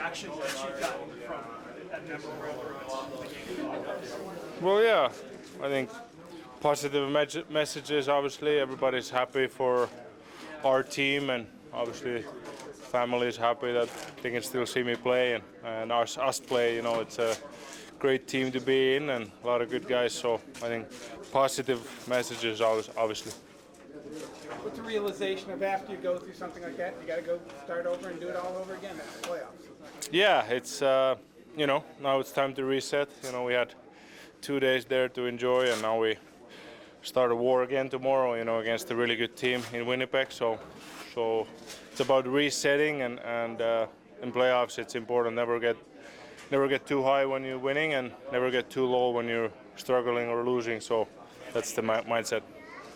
reactions that you've gotten from that memorable game? Well, yeah, I think positive messages. Obviously, everybody's happy for our team, and obviously, family is happy that they can still see me play and us play. You know, it's a great team to be in and a lot of good guys. So I think positive messages, obviously. What's the realization of after you go through something like that, you got to go start over and do it all over again? That's the playoffs. Yeah, it's now it's time to reset. You know, we had 2 days there to enjoy, and now we start a war again tomorrow. You know, against a really good team in Winnipeg. So it's about resetting, and in playoffs it's important never get too high when you're winning, and never get too low when you're struggling or losing. So that's the mindset.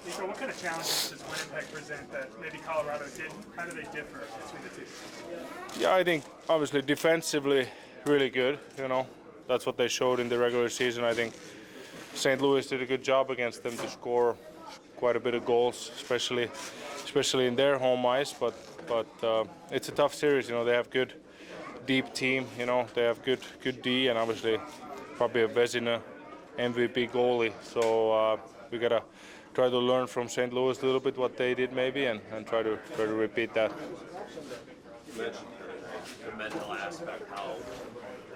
So what kind of challenges does Winnipeg present that maybe Colorado didn't? How do they differ between the two? Yeah, I think obviously defensively really good. You know, that's what they showed in the regular season. I think St. Louis did a good job against them to score quite a bit of goals, especially in their home ice. But it's a tough series. You know, they have good deep team. You know, they have good D, and obviously probably a Vezina MVP goalie. So we gotta try to learn from St. Louis a little bit what they did maybe, and try to repeat that. You mentioned the mental aspect, how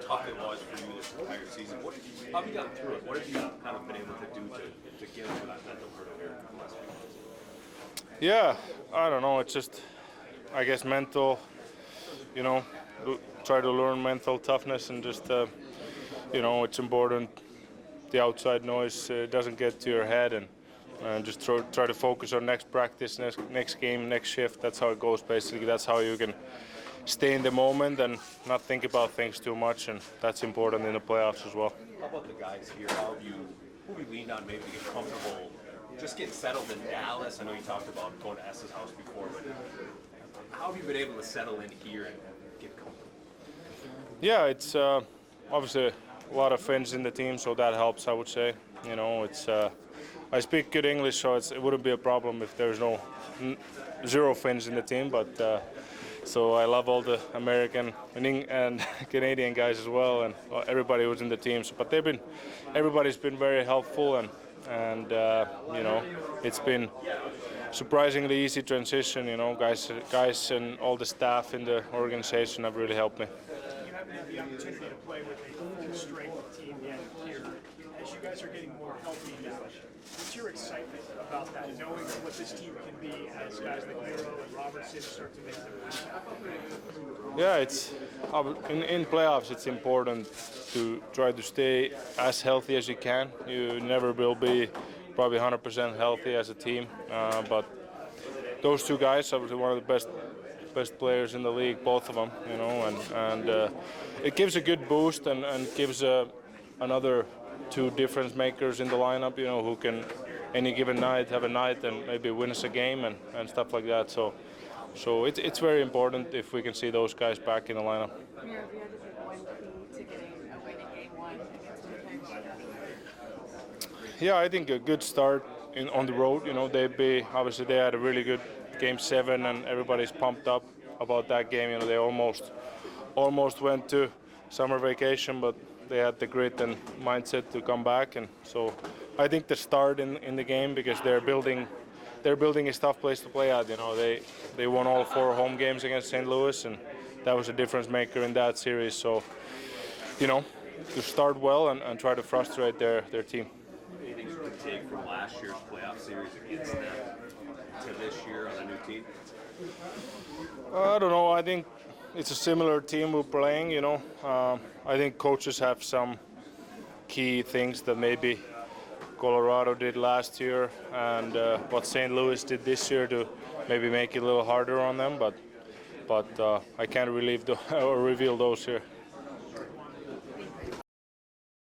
tough it was for you this entire season. How have you gotten through it? What have you kind of been able to do to get over that mental hurdle here in the last few months? Yeah, I don't know. It's just, I guess, mental. You know, try to learn mental toughness, and just you know, it's important. The outside noise doesn't get to your head, and just try to focus on next practice, next game, next shift. That's how it goes basically. That's how you can stay in the moment and not think about things too much, and that's important in the playoffs as well. How about the guys here? Who have you leaned on maybe to get comfortable, just getting settled in Dallas? I know you talked about going to S's house before, but how have you been able to settle in here and get comfortable? Yeah, it's obviously a lot of Finns in the team, so that helps, I would say. You know, it's I speak good English, so it wouldn't be a problem if there's zero Finns in the team. But so I love all the American and Canadian guys as well, and everybody who's in the team. So, but everybody's been very helpful, and you know, it's been surprisingly easy transition. You know, guys and all the staff in the organization have really helped me. You haven't had the opportunity to play with a constrained team yet here. As you guys are getting more healthy now, what's your excitement about that, knowing what this team can be as guys like Miro and Robertson start to make their way? Yeah, it's in playoffs. It's important to try to stay as healthy as you can. You never will be probably 100% healthy as a team, but those two guys, obviously one of the best players in the league, both of them. You know, and it gives a good boost and gives another two difference makers in the lineup, you know, who can any given night have a night and maybe win us a game and stuff like that. So it's very important if we can see those guys back in the lineup. Miro, if you had to pick one key to getting a win in Game 1 against Winnipeg? Yeah, I think a good start on the road. You know, obviously they had a really good Game 7, and everybody's pumped up about that game. You know, they almost went to summer vacation, but they had the grit and mindset to come back, and so I think the start in the game, because they're building a tough place to play at. You know, they won all 4 home games against St. Louis, and that was a difference maker in that series. So, you know, to start well and try to frustrate their team. Anything you can take from last year's playoff series against them to this year on a new team? I don't know. I think it's a similar team we're playing, you know. I think coaches have some key things that maybe Colorado did last year, and what St. Louis did this year to maybe make it a little harder on them. But I can't reveal those here.